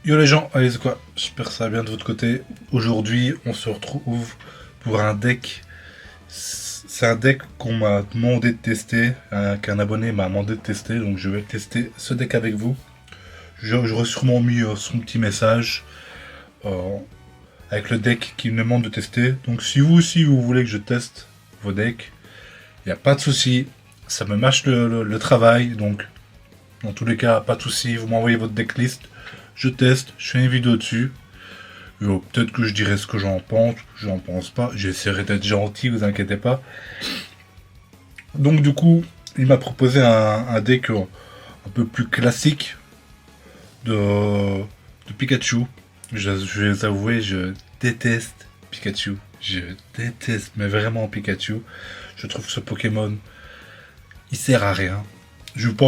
Yo les gens, allez c'est quoi? J'espère que ça va bien de votre côté. Aujourd'hui, on se retrouve pour un deck. C'est un deck qu'on m'a demandé de tester, qu'un abonné m'a demandé de tester, donc je vais tester ce deck avec vous. J'aurais sûrement mis son petit message euh, avec le deck qu'il me demande de tester. Donc si vous aussi vous voulez que je teste vos decks, il n'y a pas de souci. Ça me mâche le travail, donc dans tous les cas, pas de souci. Vous m'envoyez votre decklist, je teste, je fais une vidéo dessus. Peut-être que je dirai ce que j'en pense pas. J'essaierai d'être gentil, vous inquiétez pas. Donc du coup, il m'a proposé un deck un peu plus classique de Pikachu. Je vais vous avouer, je déteste Pikachu. Je déteste, mais vraiment Pikachu. Je trouve que ce Pokémon, il sert à rien. Je vais pas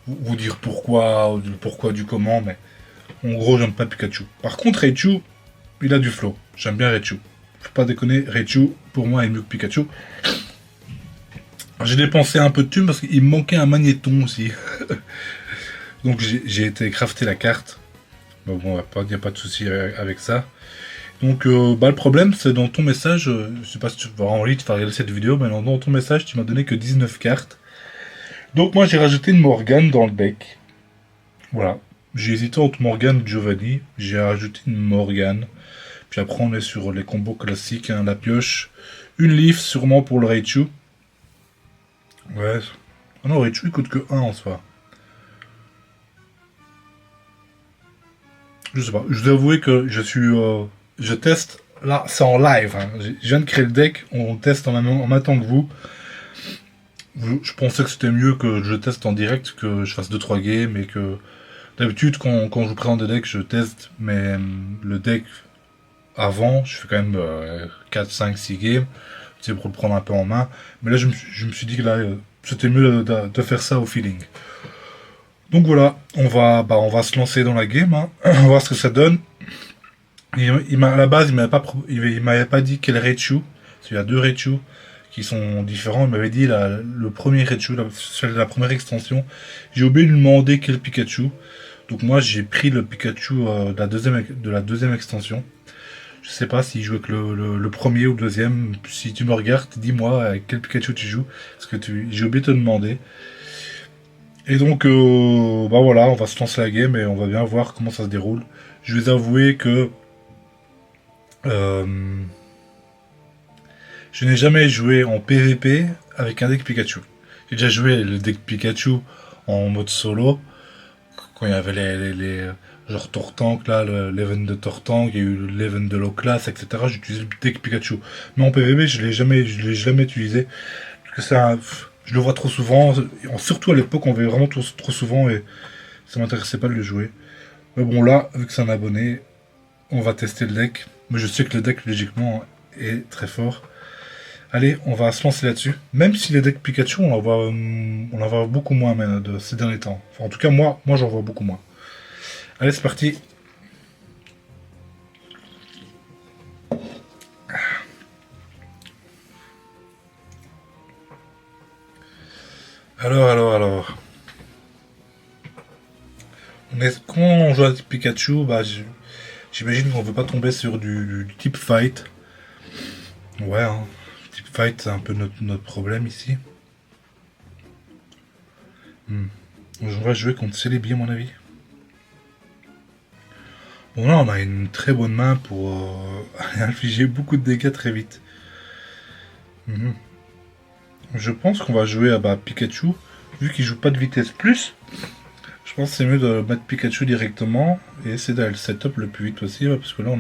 vous dire pourquoi du comment, mais en gros, j'aime pas Pikachu. Par contre, Raichu, il a du flow. J'aime bien Raichu. Faut pas déconner, Raichu, pour moi, est mieux que Pikachu. J'ai dépensé un peu de thunes parce qu'il me manquait un magnéton aussi. Donc j'ai été crafter la carte. Bon, il n'y a pas de souci avec ça. Donc le problème, c'est dans ton message, je sais pas si tu vas en ligne, tu vas regarder cette vidéo, mais dans ton message, tu m'as donné que 19 cartes. Donc moi, j'ai rajouté une Morgane dans le deck. Voilà. J'ai hésité entre Morgane et Giovanni. J'ai rajouté une Morgane. Puis après, on est sur les combos classiques, hein, la pioche. Une Leaf, sûrement pour le Raichu. Ouais. Ah non, Raichu, il coûte que 1 en soi. Je sais pas. Je dois avouer que je teste. Là, c'est en live. Hein. Je viens de créer le deck. On teste en même temps que vous. Je pensais que c'était mieux que je teste en direct, que je fasse 2-3 games et que. D'habitude, quand je vous présente des decks, je teste, mais le deck avant, je fais quand même 4, 5, 6 games, c'est pour le prendre un peu en main. Mais là, je me suis dit que là, c'était mieux de faire ça au feeling. Donc voilà, on va se lancer dans la game, hein. On va voir ce que ça donne. À la base, il m'avait pas dit quel Raichu. Parce qu'il y a deux Raichu qui sont différents. Il m'avait dit le premier Raichu, la première extension. J'ai oublié de lui demander quel Pikachu. Donc moi, j'ai pris le Pikachu de la deuxième extension. Je sais pas s'il joue avec le premier ou le deuxième. Si tu me regardes, dis-moi avec quel Pikachu tu joues. Parce que j'ai oublié de te demander. Et donc, bah voilà, on va se lancer la game et on va bien voir comment ça se déroule. Je vais avouer que euh, je n'ai jamais joué en PvP avec un deck Pikachu. J'ai déjà joué le deck Pikachu en mode solo, quand il y avait genre Tortank, là, l'event de Tortank, il y a eu l'event de low class, etc. J'ai utilisé le deck Pikachu. Mais en PvP, je l'ai jamais utilisé. Parce que je le vois trop souvent, surtout à l'époque, on voyait vraiment trop souvent et ça m'intéressait pas de le jouer. Mais bon, là, vu que c'est un abonné, on va tester le deck. Mais je sais que le deck, logiquement, est très fort. Allez, on va se lancer là-dessus. Même si les decks Pikachu, on en voit beaucoup moins de ces derniers temps. Enfin, en tout cas, moi j'en vois beaucoup moins. Allez, c'est parti. Alors. Comment on joue à Pikachu? J'imagine qu'on veut pas tomber sur du type fight. Ouais, hein. Type fight, c'est un peu notre problème ici. On va jouer contre Celebi, à mon avis. Bon, là, on a une très bonne main pour infliger beaucoup de dégâts très vite. Mhm. Je pense qu'on va jouer à Pikachu. Vu qu'il joue pas de vitesse plus, je pense que c'est mieux de mettre Pikachu directement et essayer d'aller le setup le plus vite possible. Parce que là,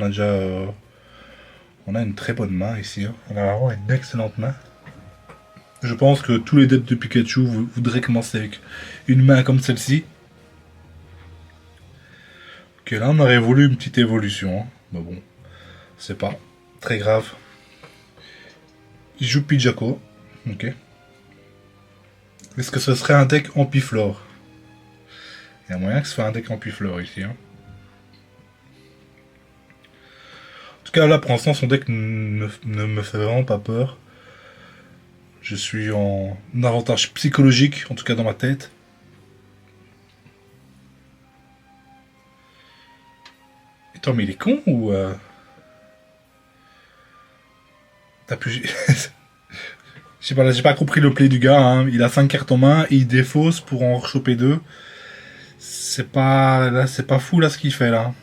on a une très bonne main ici. Hein. On a vraiment une excellente main. Je pense que tous les decks de Pikachu voudraient commencer avec une main comme celle-ci. Ok, là, on aurait voulu une petite évolution. Hein. Mais bon, c'est pas très grave. Il joue Pidgeco. Ok. Est-ce que ce serait un deck Ampiflore? Il y a moyen que ce soit un deck Ampiflore ici. Hein. En tout cas, là, pour l'instant, son deck ne me fait vraiment pas peur. Je suis en avantage psychologique, en tout cas dans ma tête. Attends, mais il est con ou... T'as pu... Je sais pas, là, j'ai pas compris le play du gars. Hein. Il a 5 cartes en main, il défausse pour en choper 2. C'est pas... Là, c'est pas fou, là, ce qu'il fait, là.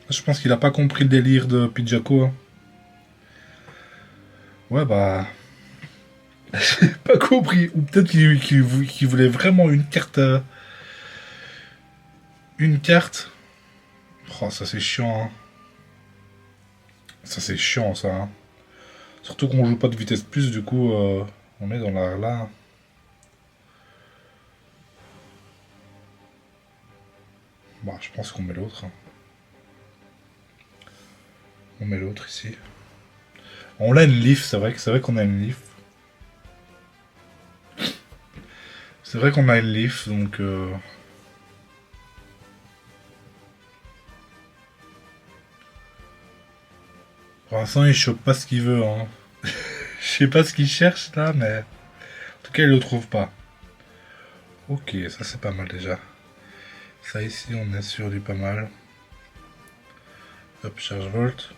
Je pense qu'il a pas compris le délire de Pidjaco. Hein. Ouais, bah... J'ai pas compris. Ou peut-être qu'il voulait vraiment une carte... Une carte. Oh, ça, c'est chiant, hein. Ça, c'est chiant, ça, hein. Surtout qu'on joue pas de vitesse plus, du coup, on est dans la là. Bah, je pense qu'on met l'autre. Hein. On met l'autre ici. On a une leaf, c'est vrai qu'on a une leaf. C'est vrai qu'on a une leaf, donc... Pour l'instant, il chope pas ce qu'il veut. Hein. Je sais pas ce qu'il cherche là, mais... En tout cas, il le trouve pas. Ok, ça c'est pas mal déjà. Ça ici, on est sur du pas mal. Hop, charge volt.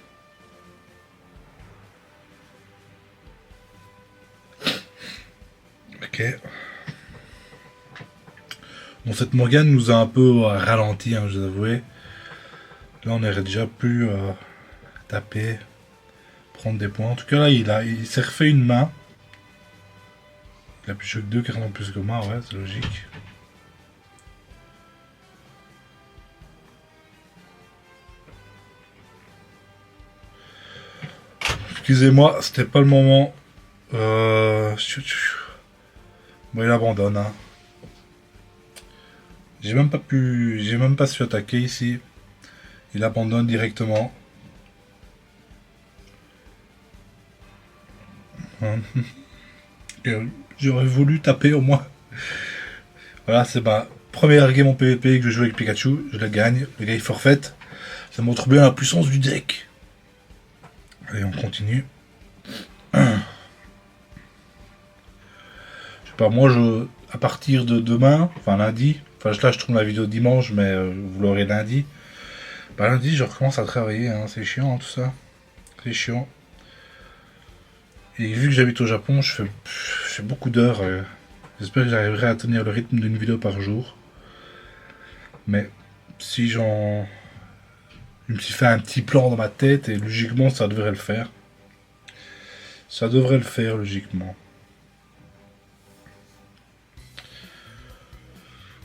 Ok. Bon, cette Morgane nous a un peu ralenti, hein, je dois avouer. Là, on aurait déjà pu taper, prendre des points. En tout cas, là, il s'est refait une main. Il a plus que 2 carrément plus que moi, ouais, c'est logique. Excusez-moi, c'était pas le moment. Bon, il abandonne. Hein. J'ai même pas su attaquer ici. Il abandonne directement. Hein. J'aurais voulu taper au moins. Voilà, c'est ma première game en PvP que je joue avec Pikachu. Je la gagne. Le gars il forfait. Ça montre bien la puissance du deck. Allez, on continue. Je sais pas, moi, à partir de demain, enfin lundi, enfin là je tourne la vidéo dimanche, mais vous l'aurez lundi. Bah lundi, je recommence à travailler. Hein. C'est chiant, hein, tout ça. C'est chiant. Et vu que j'habite au Japon, je fais beaucoup d'heures. J'espère que j'arriverai à tenir le rythme d'une vidéo par jour. Mais si j'en... Je me suis fait un petit plan dans ma tête et logiquement ça devrait le faire. Ça devrait le faire logiquement.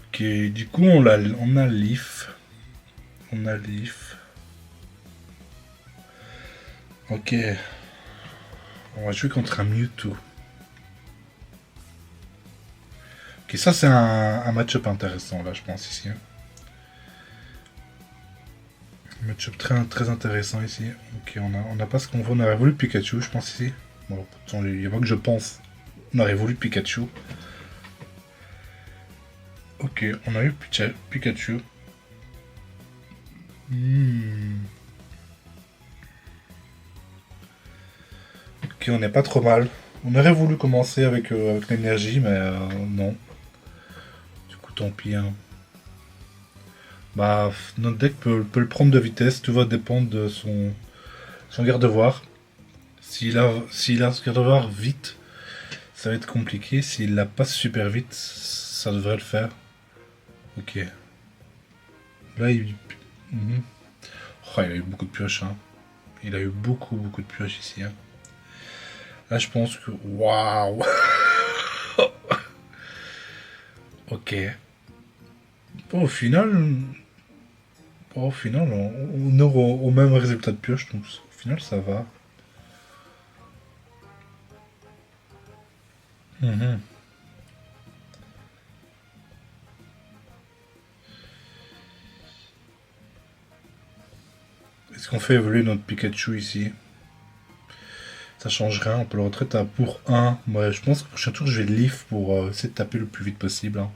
Ok, du coup on a Leaf. On a Leaf. Ok. On va jouer contre un Mewtwo. Ok, ça c'est un match-up intéressant là je pense ici. Un match-up très intéressant ici. Ok, on a pas ce qu'on veut. On aurait voulu Pikachu je pense ici. Bon, il y a pas que je pense. On aurait voulu Pikachu. Ok, on a eu Pikachu. Ok, on n'est pas trop mal. On aurait voulu commencer avec l'énergie, mais non. Du coup, tant pis. Hein. Bah, notre deck peut le prendre de vitesse. Tout va dépendre de son garde-voir. S'il a son garde-voir vite, ça va être compliqué. S'il l'a pas super vite, ça devrait le faire. Ok. Là, Oh, il a eu beaucoup de pioches. Hein. Il a eu beaucoup de pioches ici. Hein. Là, je pense que... Waouh. Ok. Bon, au final on est au même résultat de pioche, donc au final, ça va. Mhm. Est-ce qu'on fait évoluer notre Pikachu ici? Ça change rien, on peut le retraiter à pour 1. Ouais, je pense que le prochain tour, je vais le leaf pour essayer de taper le plus vite possible. Hein.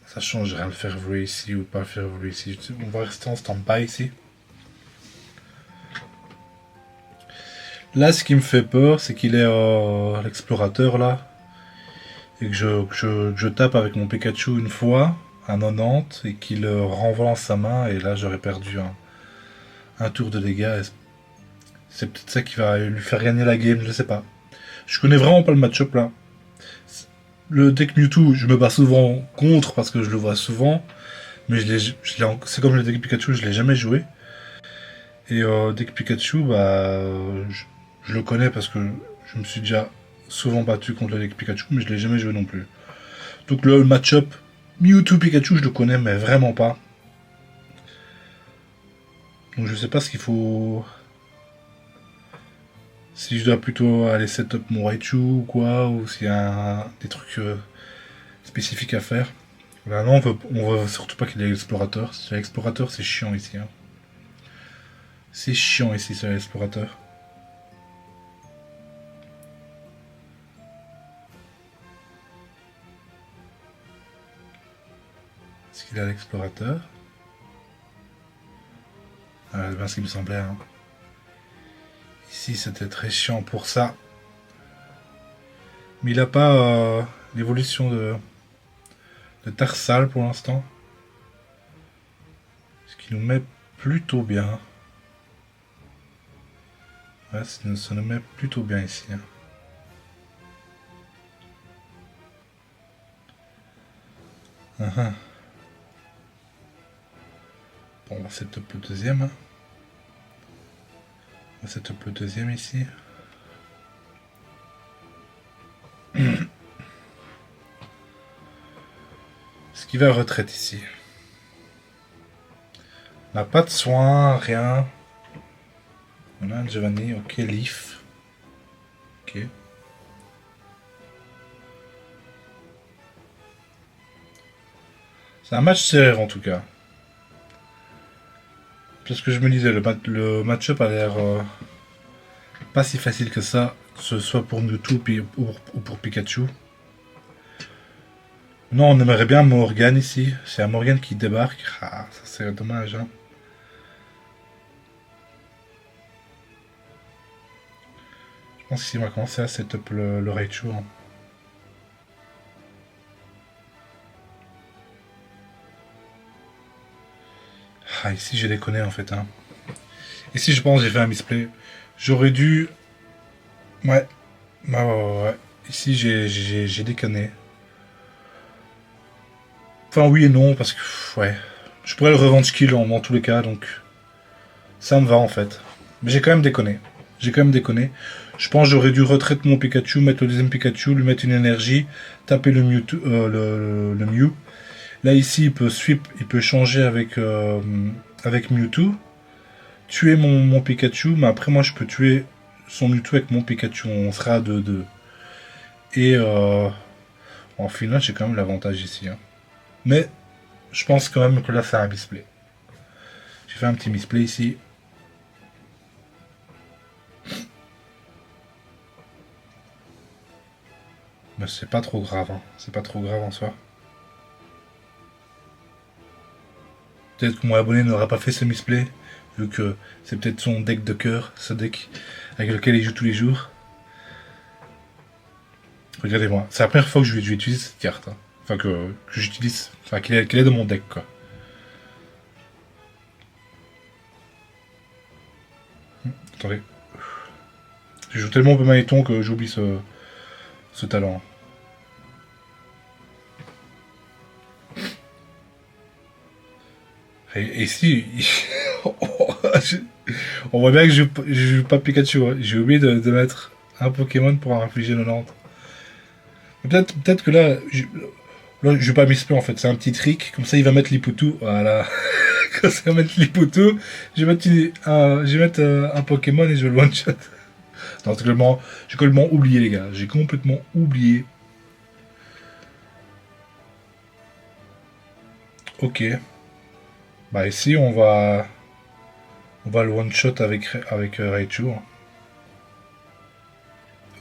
Ça change rien de faire évoluer ici ou pas le faire évoluer ici. On va rester en stand-by ici. Là, ce qui me fait peur, c'est qu'il est l'explorateur là. et que je tape avec mon Pikachu une fois à 90 et qu'il renvoie en sa main, et là j'aurais perdu un tour de dégâts. Et c'est peut-être ça qui va lui faire gagner la game, je sais pas. Je connais vraiment pas le match-up là. Le deck Mewtwo, je me bats souvent contre parce que je le vois souvent, mais c'est comme le deck Pikachu, je l'ai jamais joué. Et deck Pikachu, je le connais parce que je me suis déjà souvent battu contre le deck Pikachu, mais je l'ai jamais joué non plus. Donc le match-up Mewtwo Pikachu, je le connais, mais vraiment pas. Donc je sais pas ce qu'il faut. Si je dois plutôt aller setup mon Raichu ou quoi, ou s'il y a des trucs spécifiques à faire. Là, non, on veut surtout pas qu'il y ait l'explorateur. Si l'explorateur, c'est chiant ici. Hein. C'est chiant ici, c'est l'explorateur. Est-ce qu'il a l'explorateur? C'est bien ce qu'il me semblait. Hein. Ici, c'était très chiant pour ça. Mais il a pas l'évolution de Tarsal pour l'instant. Ce qui nous met plutôt bien. Ouais, ça nous met plutôt bien ici. Hein. Bon, on va setup le deuxième. Hein. On va setup le deuxième ici. Ce qui va à retraite ici. On n'a pas de soins, rien. On a un Giovanni, ok, Leaf. Ok. C'est un match serré en tout cas. Parce que je me disais, le match-up a l'air pas si facile que ça, que ce soit pour Mewtwo ou pour Pikachu. Non, on aimerait bien Morgan ici. C'est un Morgan qui débarque. Ah, ça c'est dommage. Hein. Je pense qu'il va commencer à setup le Raichu. Hein. Ah, ici j'ai déconné en fait. Hein. Ici je pense que j'ai fait un misplay. J'aurais dû... Ouais. Ouais. Ici j'ai déconné. Enfin oui et non, parce que... Ouais. Je pourrais le revendre skill dans tous les cas, donc... Ça me va en fait. Mais j'ai quand même déconné. Je pense que j'aurais dû retraiter mon Pikachu, mettre le deuxième Pikachu, lui mettre une énergie, taper le Mewtwo, le Mew. Là ici il peut sweep, il peut changer avec Mewtwo, tuer mon Pikachu, mais après moi je peux tuer son Mewtwo avec mon Pikachu, on sera à 2-2. Et en final j'ai quand même l'avantage ici. Hein. Mais je pense quand même que là c'est un misplay. J'ai fait un petit misplay ici. Mais c'est pas trop grave, hein. C'est pas trop grave en soi. Peut-être que mon abonné n'aura pas fait ce misplay, vu que c'est peut-être son deck de cœur, ce deck avec lequel il joue tous les jours. Regardez-moi, c'est la première fois que je vais utiliser cette carte. Hein. Enfin, que j'utilise. Enfin, qu'elle est dans mon deck, quoi. Attendez. Je joue tellement peu Manéton que j'oublie ce talent. Et ici, on voit bien que je joue pas Pikachu. Hein. J'ai oublié de mettre un Pokémon pour infliger 90. Peut-être que là, je vais pas misplay en fait. C'est un petit trick. Comme ça, il va mettre l'Iputu. Voilà. Quand ça va mettre l'Iputu, je vais mettre un Pokémon et je vais le one-shot. Non, j'ai complètement oublié, les gars. J'ai complètement oublié. Ok. Bah ici, on va le one shot avec Raichu. Hein.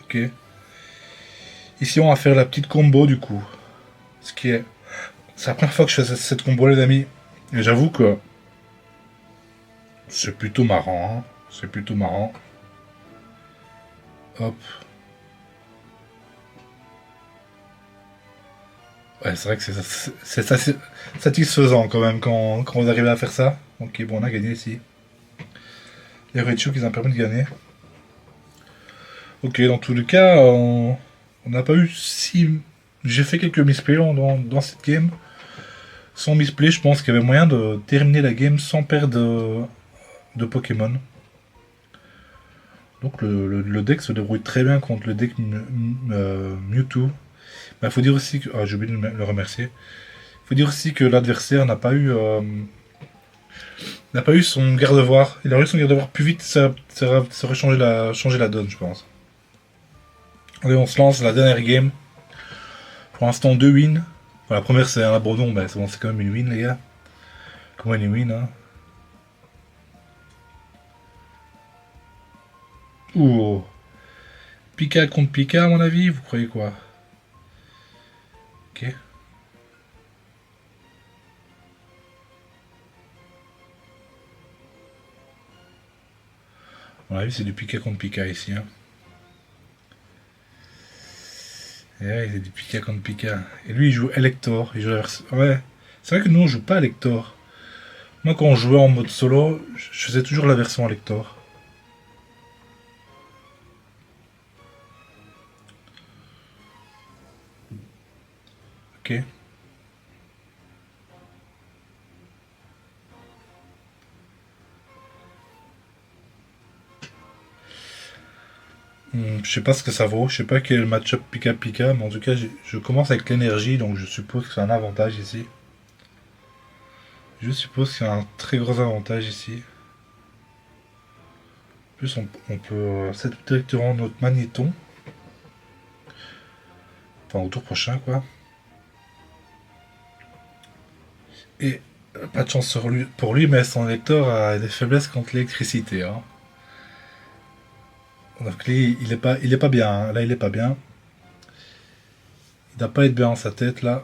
Ok. Ici, on va faire la petite combo du coup. Ce qui est, c'est la première fois que je fais cette combo, les amis. Et j'avoue que c'est plutôt marrant. Hein. C'est plutôt marrant. Hop. Ouais, c'est vrai que c'est assez satisfaisant quand même quand on arrive à faire ça. Ok, bon, on a gagné ici. Les Raichu qui nous ont permis de gagner. Ok, dans tous les cas, on n'a pas eu si. J'ai fait quelques misplays dans cette game. Sans misplay, je pense qu'il y avait moyen de terminer la game sans perdre de Pokémon. Donc le deck se débrouille très bien contre le deck Mewtwo. Il faut dire aussi que. Ah, j'ai oublié de le remercier. Il faut dire aussi que l'adversaire n'a pas eu son garde-voir. Il aurait eu son garde-voir plus vite, ça aurait changé la donne, je pense. Allez, on se lance la dernière game. Pour l'instant, 2 wins. Enfin, la première, c'est un abandon, mais c'est bon, c'est quand même une win, les gars. Comment une win, hein. Ouh. Pika contre Pika, à mon avis, vous croyez quoi? Ok. À mon avis, c'est du Pika contre Pika ici, hein. Et ouais, c'est du Pika contre Pika. Et lui, il joue Elector. Il joue la version. Ouais. C'est vrai que nous, on joue pas Elector. Moi, quand on jouait en mode solo, je faisais toujours la version Elector. Ok. Je sais pas ce que ça vaut, je sais pas quel est le match-up Pika-Pika, mais en tout cas, je commence avec l'énergie, donc je suppose que c'est un avantage ici. Je suppose qu'il y a un très gros avantage ici. En plus, on peut set directement notre magnéton. Enfin, au tour prochain, quoi. Et pas de chance pour lui, mais son lecteur a des faiblesses contre l'électricité. Hein. Donc lui, il est pas bien. Hein. Là, il est pas bien. Il doit pas être bien dans sa tête, là.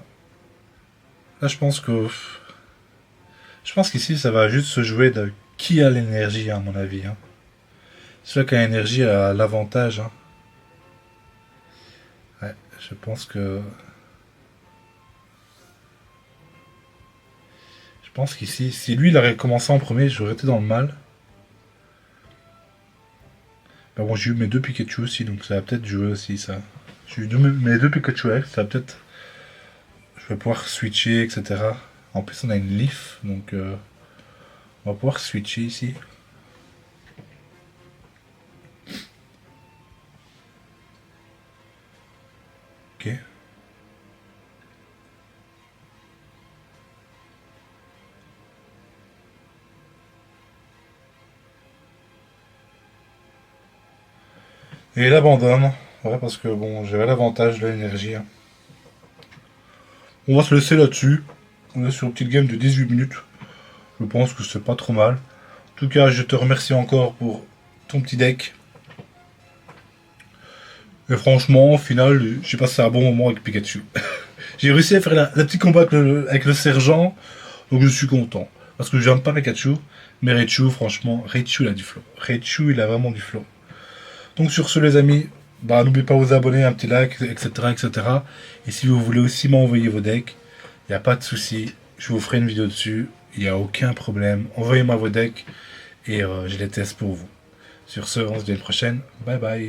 Là, je pense qu'ici, ça va juste se jouer de qui a l'énergie, à mon avis. Hein. Celui qui a l'énergie a l'avantage. Hein. Ouais, je pense que. Je pense qu'ici, si lui il aurait commencé en premier, j'aurais été dans le mal. Mais bon, j'ai eu mes deux Pikachu aussi, donc ça va peut-être jouer aussi ça. J'ai eu mes deux Pikachu X, ça va peut-être. Je vais pouvoir switcher, etc. En plus, on a une Leaf, donc on va pouvoir switcher ici. Ok. Et il abandonne. Ouais, parce que bon, j'avais l'avantage de l'énergie. Hein. On va se laisser là-dessus. On est sur une petite game de 18 minutes. Je pense que c'est pas trop mal. En tout cas, je te remercie encore pour ton petit deck. Et franchement, au final, j'ai passé un bon moment avec Pikachu. J'ai réussi à faire la petite combat avec le sergent, donc je suis content. Parce que j'aime pas Pikachu, mais Raichu, franchement, Raichu il a du flow. Raichu il a vraiment du flow. Donc sur ce les amis, bah n'oubliez pas de vous abonner, un petit like, etc. etc. Et si vous voulez aussi m'envoyer vos decks, il n'y a pas de souci, je vous ferai une vidéo dessus, il n'y a aucun problème. Envoyez-moi vos decks et je les teste pour vous. Sur ce, on se dit à la prochaine. Bye bye.